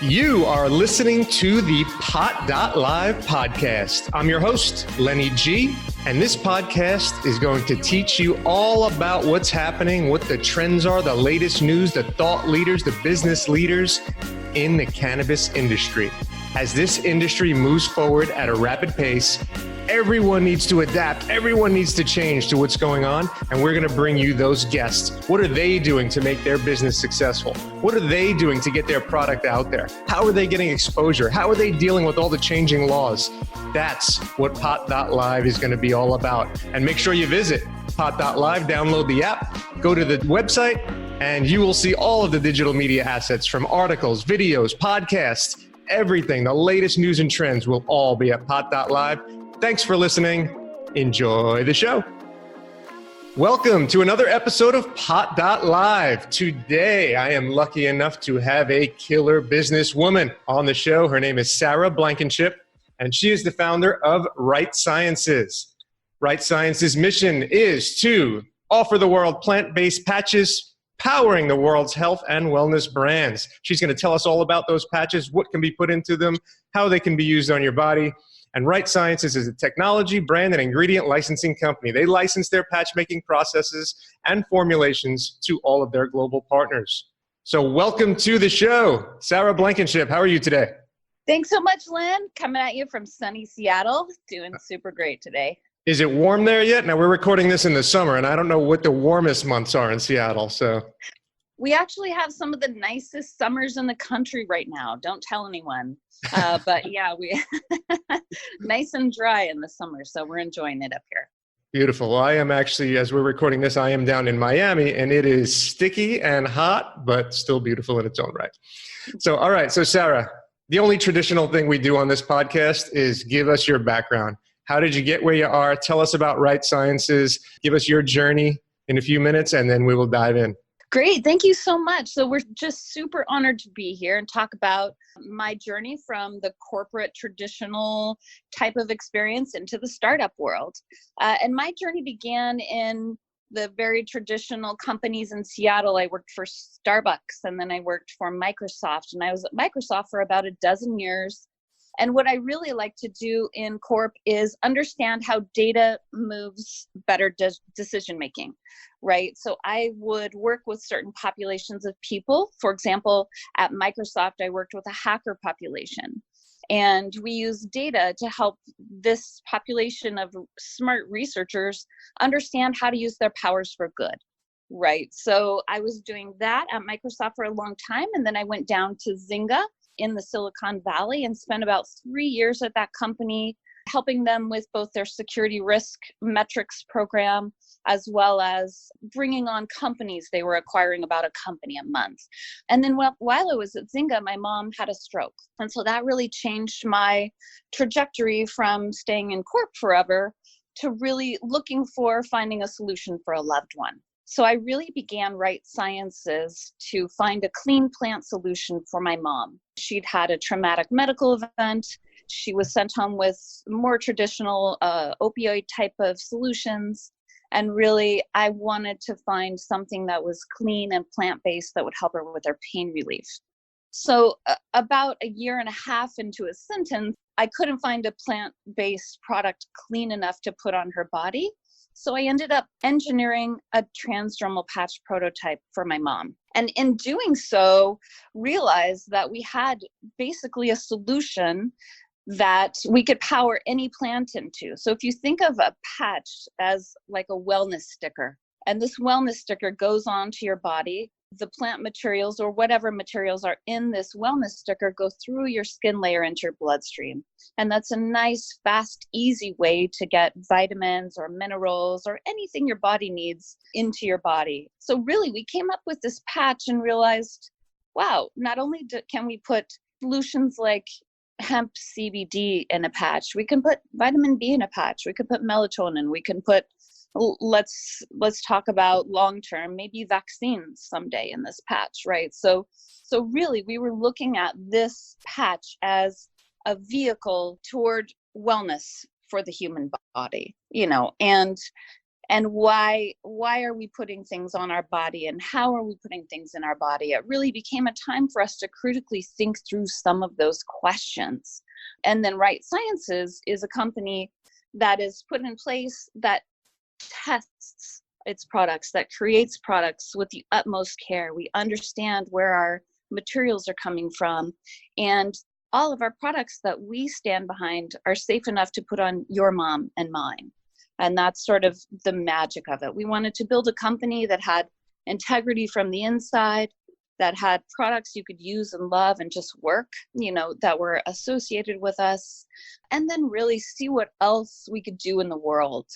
You are listening to the pot.live podcast. I'm your host, Lenny G, and this podcast is going to teach you all about what's happening, what the trends are, the latest news, the thought leaders, the business leaders in the cannabis industry. As this industry moves forward at a rapid pace, everyone needs to adapt. Everyone needs to change to what's going on. And we're going to bring you those guests. What are they doing to make their business successful? What are they doing to get their product out there? How are they getting exposure? How are they dealing with all the changing laws? That's what pot.live is going to be all about. And make sure you visit pot.live, download the app, go to the website, and you will see all of the digital media assets from articles, videos, podcasts, everything. The latest news and trends will all be at pot.live. Thanks for listening. Enjoy the show. Welcome to another episode of pot.live. Today, I am lucky enough to have a killer businesswoman on the show. Her name is Sarah Blankinship, and she is the founder of RightSciences. RightSciences' mission is to offer the world plant-based patches, powering the world's health and wellness brands. She's going to tell us all about those patches, what can be put into them, how they can be used on your body. And RightSciences is a technology, brand, and ingredient licensing company. They license their patch-making processes and formulations to all of their global partners. So welcome to the show, Sarah Blankinship. How are you today? Thanks so much, Lynn. Coming at you from sunny Seattle. Doing super great today. Is it warm there yet? Now, we're recording this in the summer, and I don't know what the warmest months are in Seattle. So we actually have some of the nicest summers in the country right now. Don't tell anyone. But yeah, we nice and dry in the summer, so we're enjoying it up here. Beautiful. Well, I am actually, as we're recording this, I am down in Miami, and it is sticky and hot, but still beautiful in its own right. So, all right. So, Sarah, the only traditional thing we do on this podcast is give us your background. How did you get where you are? Tell us about RightSciences. Give us your journey in a few minutes, and then we will dive in. Great. Thank you so much. So we're just super honored to be here and talk about my journey from the corporate traditional type of experience into the startup world. And my journey began in the very traditional companies in Seattle. I worked for Starbucks, and then I worked for Microsoft, and I was at Microsoft for about a dozen years. And what I really like to do in corp is understand how data moves better decision making, right? So I would work with certain populations of people. For example, at Microsoft, I worked with a hacker population. And we use data to help this population of smart researchers understand how to use their powers for good, right? So I was doing that at Microsoft for a long time. And then I went down to Zynga in the Silicon Valley and spent about 3 years at that company, helping them with both their security risk metrics program, as well as bringing on companies. They were acquiring about a company a month. And then while I was at Zynga, my mom had a stroke. And so that really changed my trajectory from staying in corp forever to really finding a solution for a loved one. So I really began RightSciences to find a clean plant solution for my mom. She'd had a traumatic medical event. She was sent home with more traditional opioid type of solutions. And really, I wanted to find something that was clean and plant-based that would help her with her pain relief. So about a year and a half into a sentence, I couldn't find a plant-based product clean enough to put on her body. So I ended up engineering a transdermal patch prototype for my mom. And in doing so, realized that we had basically a solution that we could power any plant into. So if you think of a patch as like a wellness sticker, and this wellness sticker goes onto your body, the plant materials or whatever materials are in this wellness sticker go through your skin layer into your bloodstream. And that's a nice, fast, easy way to get vitamins or minerals or anything your body needs into your body. So really, we came up with this patch and realized, wow, not only can we put solutions like hemp CBD in a patch, we can put vitamin B in a patch, we can put melatonin, we can put let's talk about long-term, maybe vaccines someday in this patch, right? So really, we were looking at this patch as a vehicle toward wellness for the human body, and and why are we putting things on our body and how are we putting things in our body. It really became a time for us to critically think through some of those questions. And then RightSciences is a company that is put in place that tests its products, that creates products with the utmost care. We understand where our materials are coming from, and all of our products that we stand behind are safe enough to put on your mom and mine. And that's sort of the magic of it. We wanted to build a company that had integrity from the inside, that had products you could use and love and just work, that were associated with us, and then really see what else we could do in the world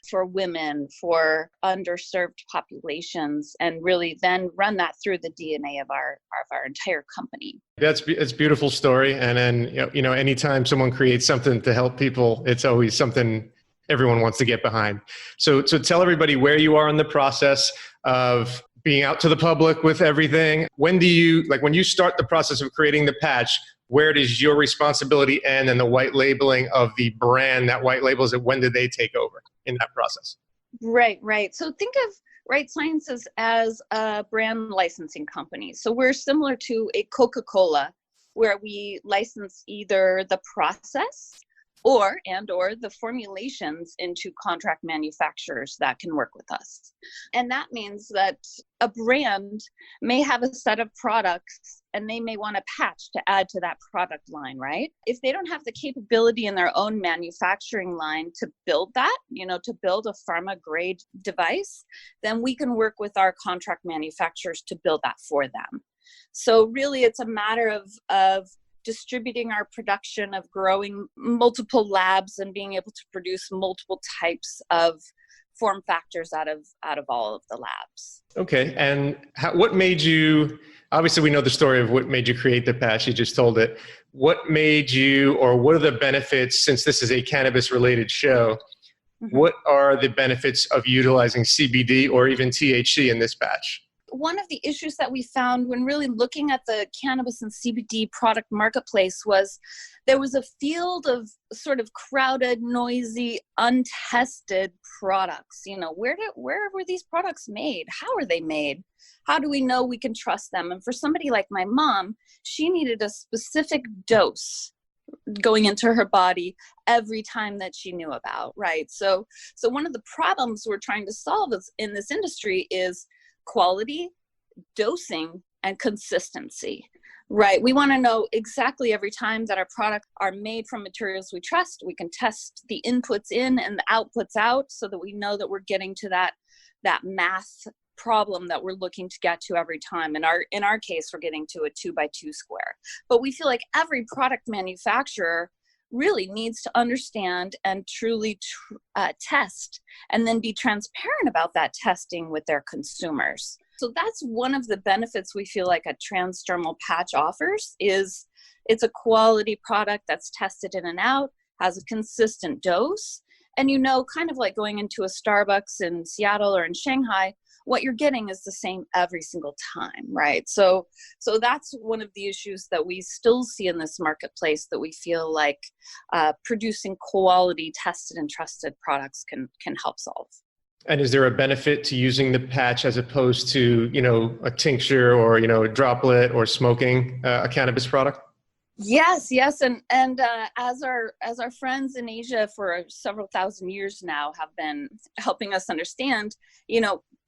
for women, for underserved populations, and really then run that through the DNA of our entire company. It's a beautiful story. And then, anytime someone creates something to help people, it's always something everyone wants to get behind. So tell everybody where you are in the process of being out to the public with everything. When you start the process of creating the patch, where does your responsibility end and the white labeling of the brand that white labels it? When did they take over in that process? Right. So think of RightSciences as a brand licensing company. So we're similar to a Coca-Cola, where we license either the process or the formulations into contract manufacturers that can work with us. And that means that a brand may have a set of products and they may want a patch to add to that product line, right? If they don't have the capability in their own manufacturing line to build that, to build a pharma grade device, then we can work with our contract manufacturers to build that for them. So really it's a matter of distributing our production, of growing multiple labs and being able to produce multiple types of form factors out of all of the labs. Okay. And what made you, obviously we know the story of what made you create the patch, you just told it. What made you, or what are the benefits, since this is a cannabis related show, what are the benefits of utilizing CBD or even THC in this patch? One of the issues that we found when really looking at the cannabis and CBD product marketplace was there was a field of sort of crowded, noisy, untested products. Where were these products made? How are they made? How do we know we can trust them? And for somebody like my mom, she needed a specific dose going into her body every time that she knew about, right? So one of the problems we're trying to solve in this industry is quality, dosing, and consistency, right? We want to know exactly every time that our products are made from materials we trust. We can test the inputs in and the outputs out so that we know that we're getting to that math problem that we're looking to get to every time. In our case, we're getting to a 2x2 square. But we feel like every product manufacturer really needs to understand and truly test and then be transparent about that testing with their consumers. So that's one of the benefits we feel like a transdermal patch offers is it's a quality product that's tested in and out, has a consistent dose, and kind of like going into a Starbucks in Seattle or in Shanghai, what you're getting is the same every single time, right? So that's one of the issues that we still see in this marketplace that we feel like producing quality, tested and trusted products can help solve. And is there a benefit to using the patch as opposed to, a tincture or, a droplet or smoking a cannabis product? Yes. And as our friends in Asia for several thousand years now have been helping us understand,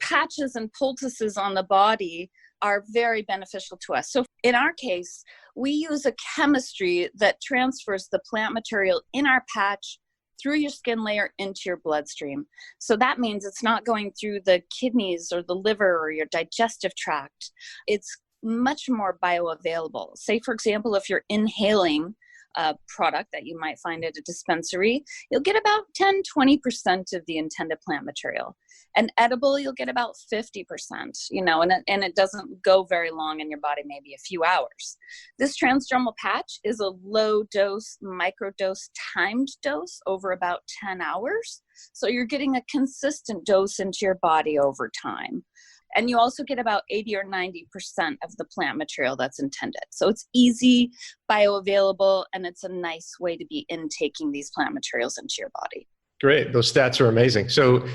patches and poultices on the body are very beneficial to us. So in our case, we use a chemistry that transfers the plant material in our patch through your skin layer into your bloodstream. So that means it's not going through the kidneys or the liver or your digestive tract. It's much more bioavailable. Say, for example, if you're inhaling a product that you might find at a dispensary, you'll get about 10-20% of the intended plant material. And edible, you'll get about 50%, and it doesn't go very long in your body, maybe a few hours. This transdermal patch is a low dose, microdose, timed dose over about 10 hours. So you're getting a consistent dose into your body over time. And you also get about 80 or 90% of the plant material that's intended. So it's easy, bioavailable, and it's a nice way to be intaking these plant materials into your body. Great. Those stats are amazing. So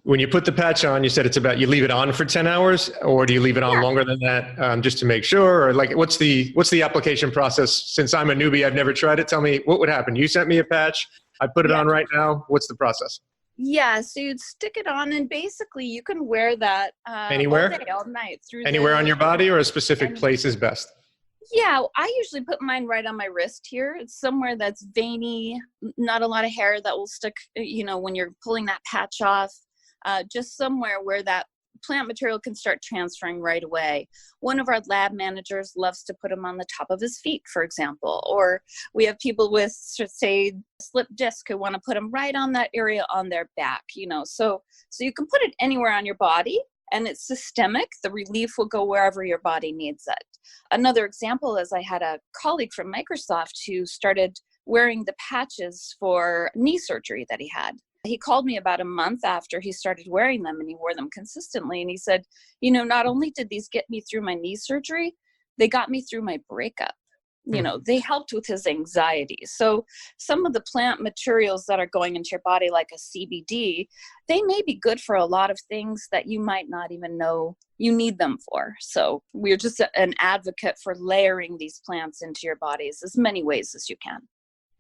When you put the patch on, you said you leave it on for 10 hours, or do you leave it on longer than that, just to make sure? Or like, what's the application process? Since I'm a newbie, I've never tried it. Tell me what would happen. You sent me a patch. I put it on right now. What's the process? Yeah, so you'd stick it on, and basically you can wear that anywhere, all day, all night. Anywhere on your body, or a specific place is best? Yeah, I usually put mine right on my wrist here. It's somewhere that's veiny, not a lot of hair that will stick, when you're pulling that patch off, just somewhere where that plant material can start transferring right away. One of our lab managers loves to put them on the top of his feet, for example, or we have people with, say, slip disc who want to put them right on that area on their back, so you can put it anywhere on your body, and it's systemic. The relief will go wherever your body needs it. Another example is I had a colleague from Microsoft who started wearing the patches for knee surgery that he had. He called me about a month after he started wearing them, and he wore them consistently. And he said, not only did these get me through my knee surgery, they got me through my breakup. They helped with his anxiety. So some of the plant materials that are going into your body, like a CBD, they may be good for a lot of things that you might not even know you need them for. So we're just an advocate for layering these plants into your bodies as many ways as you can.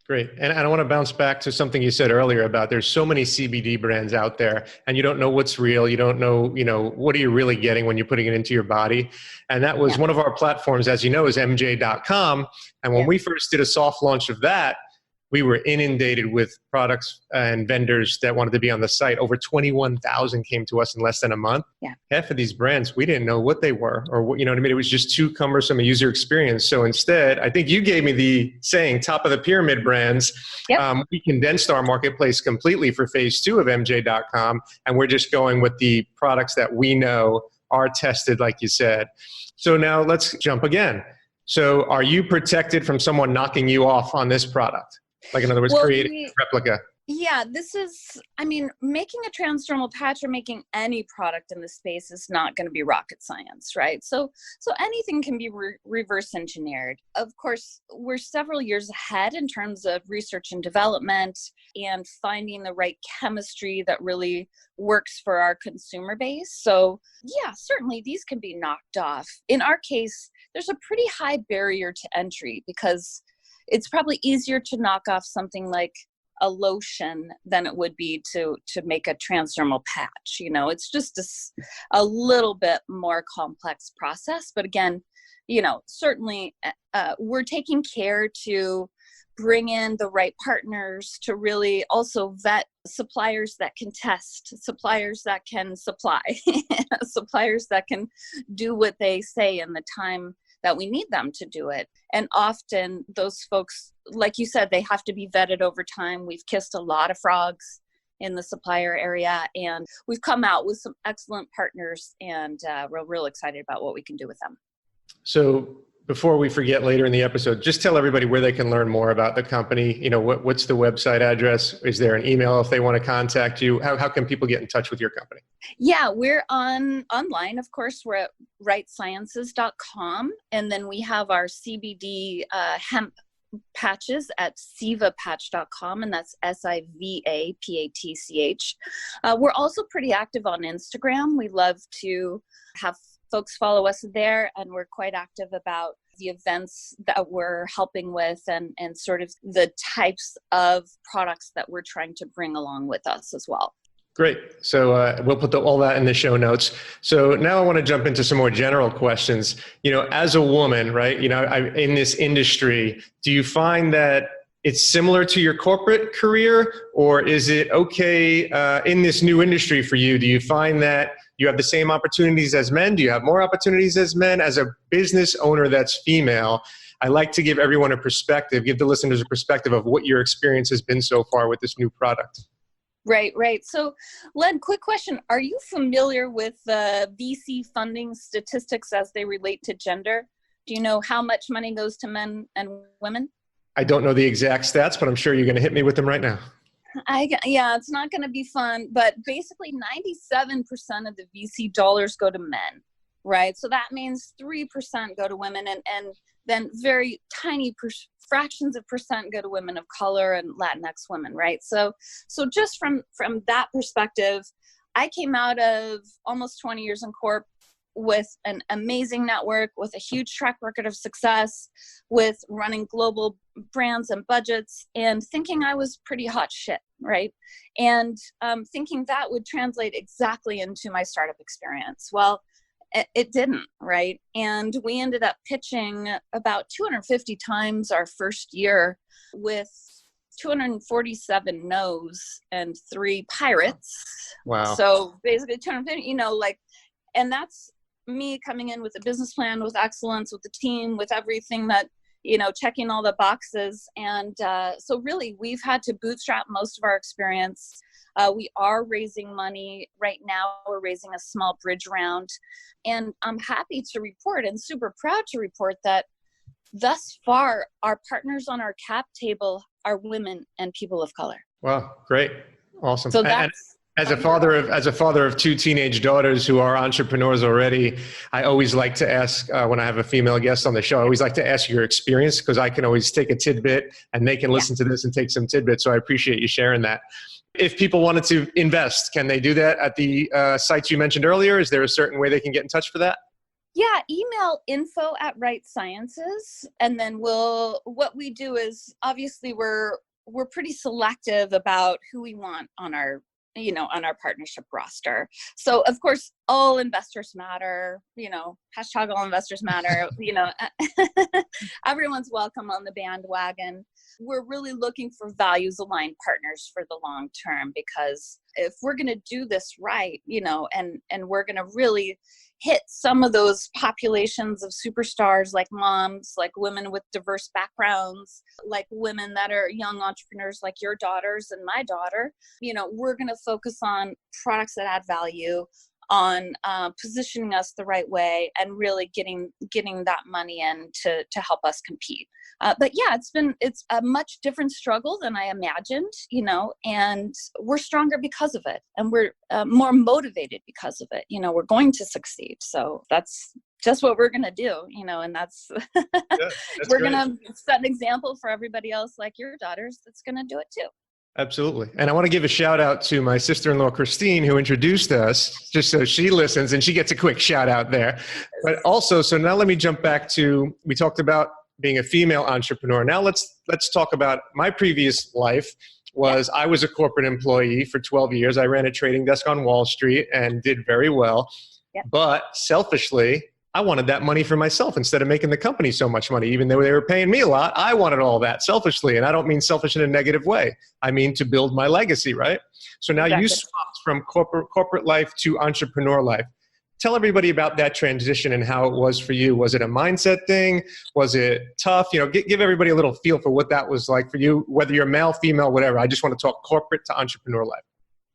Great. And I want to bounce back to something you said earlier about there's so many CBD brands out there, and you don't know what's real. You don't know, what are you really getting when you're putting it into your body? And that was one of our platforms, as you know, is MJ.com. And when we first did a soft launch of that, we were inundated with products and vendors that wanted to be on the site. Over 21,000 came to us in less than a month. Yeah. Half of these brands, we didn't know what they were, or what, what I mean? It was just too cumbersome a user experience. So instead, I think you gave me the saying, top of the pyramid brands. Yep. We condensed our marketplace completely for phase 2 of MJ.com. And we're just going with the products that we know are tested, like you said. So now let's jump again. So are you protected from someone knocking you off on this product? Like, in other words, creating a replica. Yeah, making a transdermal patch or making any product in this space is not going to be rocket science, right? So anything can be reverse engineered. Of course, we're several years ahead in terms of research and development and finding the right chemistry that really works for our consumer base. So yeah, certainly these can be knocked off. In our case, there's a pretty high barrier to entry because it's probably easier to knock off something like a lotion than it would be to make a transdermal patch. It's just a little bit more complex process. But again, certainly we're taking care to bring in the right partners to really also vet suppliers that can test, suppliers that can supply, suppliers that can do what they say in the time that we need them to do it. And often those folks, like you said, they have to be vetted over time. We've kissed a lot of frogs in the supplier area, and we've come out with some excellent partners, and we're real excited about what we can do with them. So before we forget later in the episode, just tell everybody where they can learn more about the company. What's the website address? Is there an email if they want to contact you? How can people get in touch with your company? Yeah, we're online. Of course, we're at RightSciences.com. And then we have our CBD hemp patches at sivapatch.com, and that's SIVAPATCH. We're also pretty active on Instagram. We love to have folks follow us there, and we're quite active about the events that we're helping with and sort of the types of products that we're trying to bring along with us as well. Great. So we'll put all that in the show notes. So now I want to jump into some more general questions. As a woman, right, in this industry, do you find that it's similar to your corporate career, or is it okay in this new industry for you? Do you find that you have the same opportunities as men? Do you have more opportunities as men? As a business owner that's female, I like to give everyone a perspective, give the listeners a perspective of what your experience has been so far with this new product. Right. So, Len, quick question. Are you familiar with VC funding statistics as they relate to gender? Do you know how much money goes to men and women? I don't know the exact stats, but I'm sure you're going to hit me with them right now. Yeah, it's not going to be fun, but basically 97% of the VC dollars go to men, right? So that means 3% go to women, and then very tiny fractions of percent go to women of color and Latinx women, right? So just from that perspective, I came out of almost 20 years in corp with an amazing network, with a huge track record of success, with running global brands and budgets, and thinking I was pretty hot shit, right? And thinking that would translate exactly into my startup experience. Well, it didn't, right? And we ended up pitching about 250 times our first year with 247 no's and 3 pirates. Wow. So basically 250, and that's me coming in with a business plan, with excellence, with the team, with everything that, checking all the boxes. And so really we've had to bootstrap most of our experience. We are raising money right now. We're raising a small bridge round, and I'm happy to report and super proud to report that thus far, our partners on our cap table are women and people of color. Wow. Great. Awesome. So that's, as a father of 2 teenage daughters who are entrepreneurs already, I always like to ask, when I have a female guest on the show, I always like to ask your experience, because I can always take a tidbit and they can listen to this and take some tidbits. So I appreciate you sharing that. If people wanted to invest, can they do that at the sites you mentioned earlier? Is there a certain way they can get in touch for that? Yeah, email info@RightSciences. And then what we do is, obviously we're pretty selective about who we want on our partnership roster. So of course, all investors matter, hashtag all investors matter, everyone's welcome on the bandwagon. We're really looking for values aligned partners for the long term, because if we're going to do this right, and we're going to really hit some of those populations of superstars, like moms, like women with diverse backgrounds, like women that are young entrepreneurs like your daughters and my daughter, we're going to focus on products that add value, on positioning us the right way, and really getting that money in to help us compete. But yeah, it's a much different struggle than I imagined, and we're stronger because of it, and we're more motivated because of it. We're going to succeed. So that's just what we're going to do, and that's, we're going to set an example for everybody else like your daughters that's going to do it too. Absolutely. And I want to give a shout out to my sister-in-law, Christine, who introduced us, just so she listens and she gets a quick shout out there. But also, so now let me jump back to, we talked about being a female entrepreneur. Now let's talk about my previous life. I was a corporate employee for 12 years. I ran a trading desk on Wall Street and did very well. Yep. But selfishly, I wanted that money for myself instead of making the company so much money. Even though they were paying me a lot, I wanted all that selfishly. And I don't mean selfish in a negative way. I mean to build my legacy, right? So now you swapped from corporate life to entrepreneur life. Tell everybody about that transition and how it was for you. Was it a mindset thing? Was it tough? Give everybody a little feel for what that was like for you, whether you're male, female, whatever. I just want to talk corporate to entrepreneur life.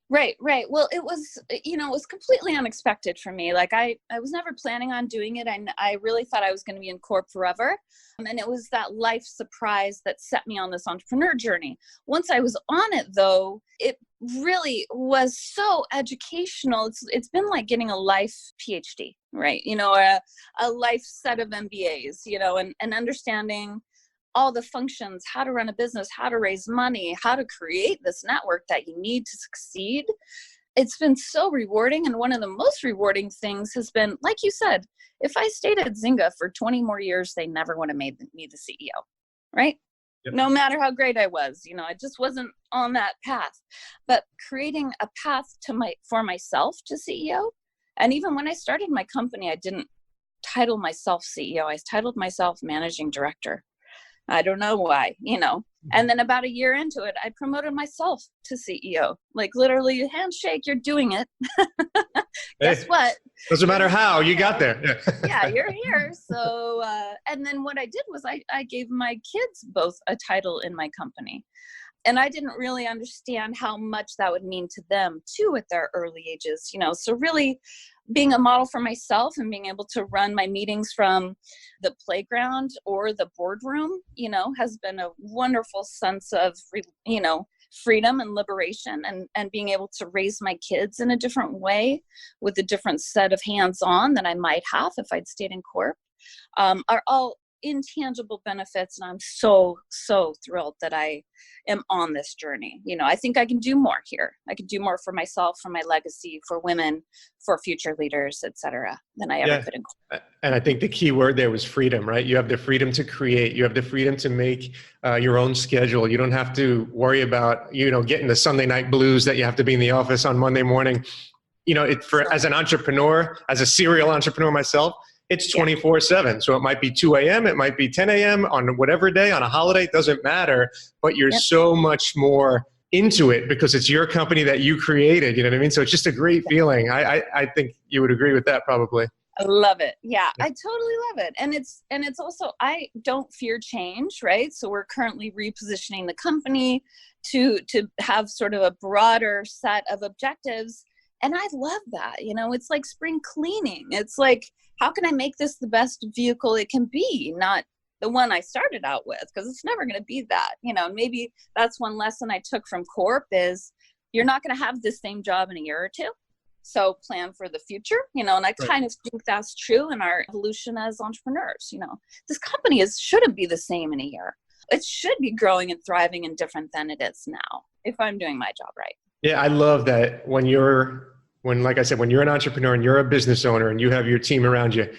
Right. Well, it was, it was completely unexpected for me. Like I was never planning on doing it. I really thought I was going to be in corp forever. And it was that life surprise that set me on this entrepreneur journey. Once I was on it though, it really was so educational. It's been like getting a life PhD, right? A life set of MBAs, and understanding all the functions, how to run a business, how to raise money, how to create this network that you need to succeed. It's been so rewarding. And one of the most rewarding things has been, like you said, if I stayed at Zynga for 20 more years, they never would have made me the CEO, right? Yep. No matter how great I was, I just wasn't on that path. But creating a path for myself to CEO. And even when I started my company, I didn't title myself CEO. I titled myself managing director. I don't know why, and then about a year into it, I promoted myself to CEO, like literally handshake, you're doing it. Guess what? Doesn't matter how you got there. Yeah, you're here. So, and then what I did was I gave my kids both a title in my company. And I didn't really understand how much that would mean to them too at their early ages, so really being a model for myself and being able to run my meetings from the playground or the boardroom, has been a wonderful sense of, freedom and liberation, and being able to raise my kids in a different way with a different set of hands-on than I might have if I'd stayed in corp, are all intangible benefits. And I'm so, so thrilled that I am on this journey. I think I can do more here. I can do more for myself, for my legacy, for women, for future leaders, et cetera, than I ever could in corporate. And I think the key word there was freedom, right? You have the freedom to create. You have the freedom to make your own schedule. You don't have to worry about, getting the Sunday night blues that you have to be in the office on Monday morning. As an entrepreneur, as a serial entrepreneur myself, it's 24/7. So it might be 2 a.m., it might be 10 a.m. on whatever day, on a holiday, it doesn't matter. But you're so much more into it because it's your company that you created. You know what I mean? So it's just a great feeling. I think you would agree with that probably. I love it. Yeah, I totally love it. And it's also, I don't fear change, right? So we're currently repositioning the company to have sort of a broader set of objectives. And I love that. It's like spring cleaning. It's like, how can I make this the best vehicle it can be? Not the one I started out with, because it's never going to be that. Maybe that's one lesson I took from Corp is you're not going to have this same job in a year or two. So plan for the future, and I kind of think that's true in our evolution as entrepreneurs. This company shouldn't be the same in a year. It should be growing and thriving and different than it is now, if I'm doing my job right. Yeah, I love that like I said, when you're an entrepreneur and you're a business owner and you have your team around you,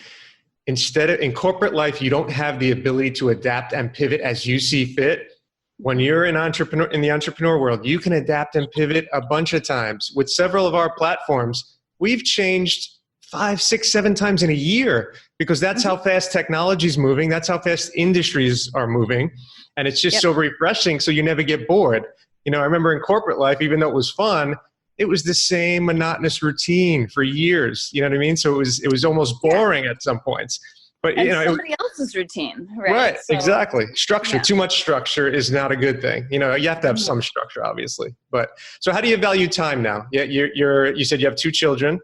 instead of in corporate life, you don't have the ability to adapt and pivot as you see fit. When you're an entrepreneur in the entrepreneur world, you can adapt and pivot a bunch of times. With several of our platforms, we've changed 5, 6, 7 times in a year because that's how fast technology is moving. That's how fast industries are moving. And it's just so refreshing. So you never get bored. I remember in corporate life, even though it was fun, it was the same monotonous routine for years. You know what I mean? So it was almost boring at some points. But somebody else's routine, right? Right, so, exactly. Structure, too much structure is not a good thing. You have to have some structure, obviously. But so, how do you value time now? Yeah, you said you have 2 children,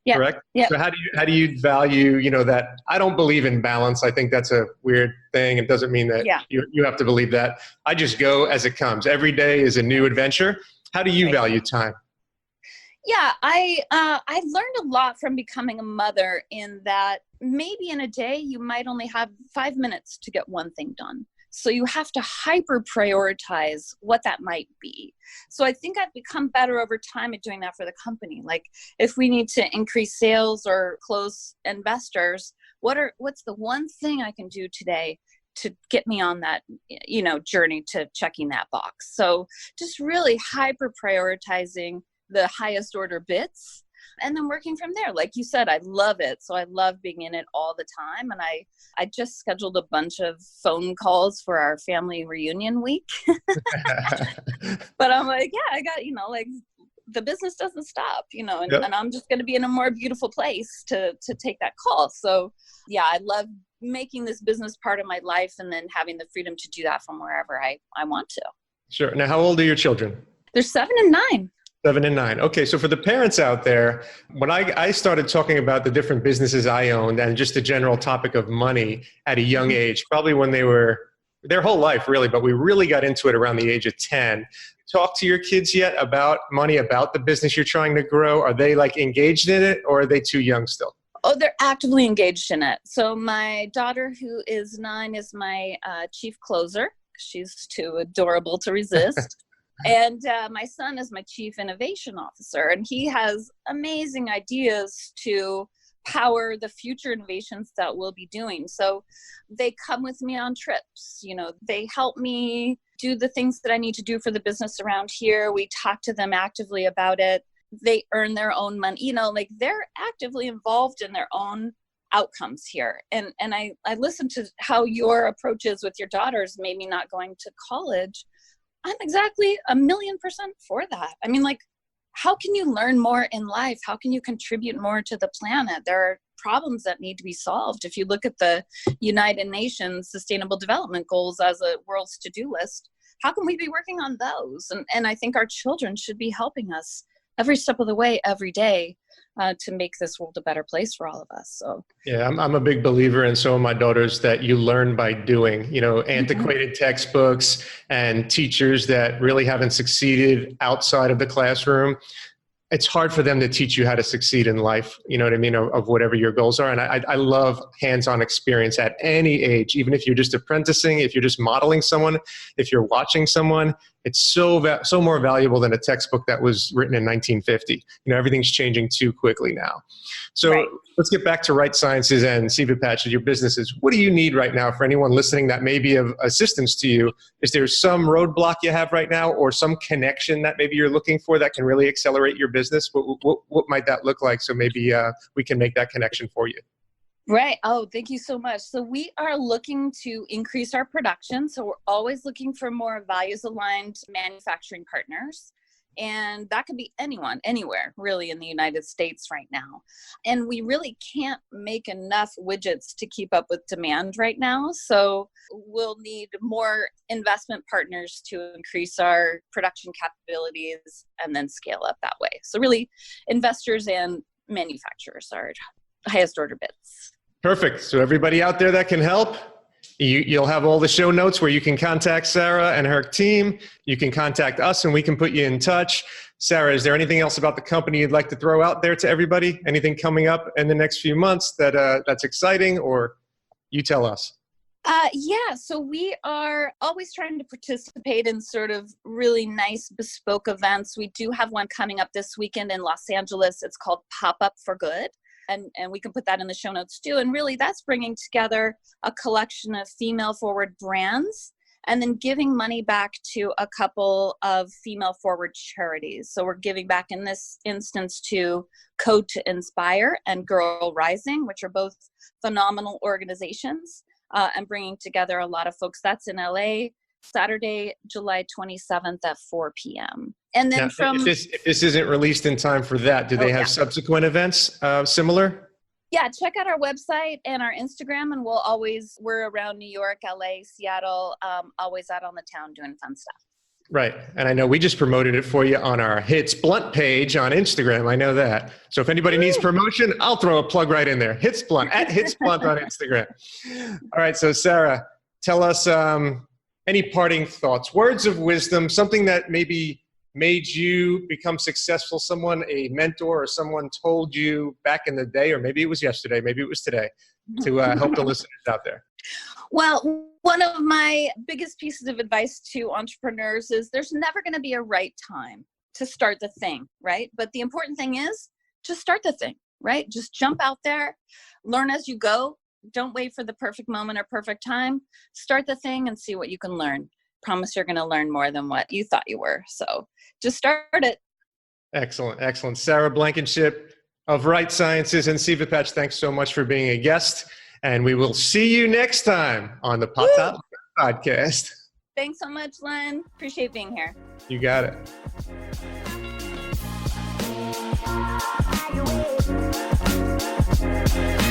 correct? Yeah. So how do you value? That I don't believe in balance. I think that's a weird thing. It doesn't mean that you have to believe that. I just go as it comes. Every day is a new adventure. How do you value time? Yeah, I learned a lot from becoming a mother in that maybe in a day you might only have 5 minutes to get one thing done. So you have to hyper prioritize what that might be. So I think I've become better over time at doing that for the company. Like if we need to increase sales or close investors, what's the one thing I can do today to get me on that, journey to checking that box. So just really hyper prioritizing the highest order bits and then working from there. Like you said, I love it. So I love being in it all the time. And I just scheduled a bunch of phone calls for our family reunion week. But I'm like, I got, the business doesn't stop, and I'm just going to be in a more beautiful place to take that call. So I love making this business part of my life and then having the freedom to do that from wherever I want to. Sure. Now, how old are your children? They're 7 and 9. 7 and 9. Okay, so for the parents out there, when I started talking about the different businesses I owned and just the general topic of money at a young age, probably when they were their whole life really, but we really got into it around the age of 10. Talk to your kids yet about money, about the business you're trying to grow? Are they like engaged in it or are they too young still? Oh, they're actively engaged in it. So my daughter, who is 9, is my chief closer. She's too adorable to resist. And my son is my chief innovation officer, and he has amazing ideas to power the future innovations that we'll be doing. So they come with me on trips, they help me do the things that I need to do for the business around here. We talk to them actively about it. They earn their own money, they're actively involved in their own outcomes here. And I listened to how your approach is with your daughters, maybe not going to college. I'm exactly 1,000,000% for that. I mean, how can you learn more in life? How can you contribute more to the planet? There are problems that need to be solved. If you look at the United Nations Sustainable Development Goals as a world's to-do list, how can we be working on those? And I think our children should be helping us every step of the way, every day, to make this world a better place for all of us. So yeah, I'm a big believer, and so are my daughters, that you learn by doing. Antiquated textbooks and teachers that really haven't succeeded outside of the classroom. it's hard for them to teach you how to succeed in life, you know what I mean, of whatever your goals are. And I love hands-on experience at any age, even if you're just apprenticing, if you're just modeling someone, if you're watching someone. It's so more valuable than a textbook that was written in 1950. You know, everything's changing too quickly now. So Right. Let's get back to RightSciences and CVPatch, your businesses. What do you need right now for anyone listening that may be of assistance to you? Is there some roadblock you have right now, or some connection that maybe you're looking for that can really accelerate your business? What might that look like? So maybe we can make that connection for you. Right. Oh, thank you so much. So we are looking to increase our production. So we're always looking for more values-aligned manufacturing partners. And that could be anyone, anywhere, really, in the United States right now. And we really can't make enough widgets to keep up with demand right now. So we'll need more investment partners to increase our production capabilities and then scale up that way. So really, investors and manufacturers are highest order bits. Perfect. So everybody out there that can help, you'll have all the show notes where you can contact Sarah and her team. You can contact us and we can put you in touch. Sarah, is there anything else about the company you'd like to throw out there to everybody? Anything coming up in the next few months that's exciting, or you tell us? Yeah, so we are always trying to participate in sort of really nice bespoke events. We do have one coming up this weekend in Los Angeles. It's called Pop Up for Good. And we can put that in the show notes too. And really that's bringing together a collection of female forward brands and then giving money back to a couple of female forward charities. So we're giving back in this instance to Code to Inspire and Girl Rising, which are both phenomenal organizations, and bringing together a lot of folks. That's in LA, Saturday, July 27th at 4 p.m. And then now, if this isn't released in time for that, do they have subsequent events similar? Yeah, check out our website and our Instagram, and we're around New York, LA, Seattle, always out on the town doing fun stuff. Right. And I know we just promoted it for you on our Hits Blunt page on Instagram. I know that. So if anybody needs promotion, I'll throw a plug right in there. Hits Blunt, at Hits Blunt on Instagram. All right. So Sarah, tell us any parting thoughts, words of wisdom, something that maybe made you become successful, someone, a mentor, or someone told you back in the day, or maybe it was yesterday, maybe it was today, to help the listeners out there. Well, one of my biggest pieces of advice to entrepreneurs is there's never going to be a right time to start the thing, right? But the important thing is just start the thing, right? Just jump out there, learn as you go. Don't wait for the perfect moment or perfect time. Start the thing and see what you can learn. Promise you're going to learn more than what you thought you were. So just start it. Excellent. Excellent. Sarah Blankinship of RightSciences and CVPatch, thanks so much for being a guest. And we will see you next time on the pot.live podcast. Thanks so much, Len. Appreciate being here. You got it.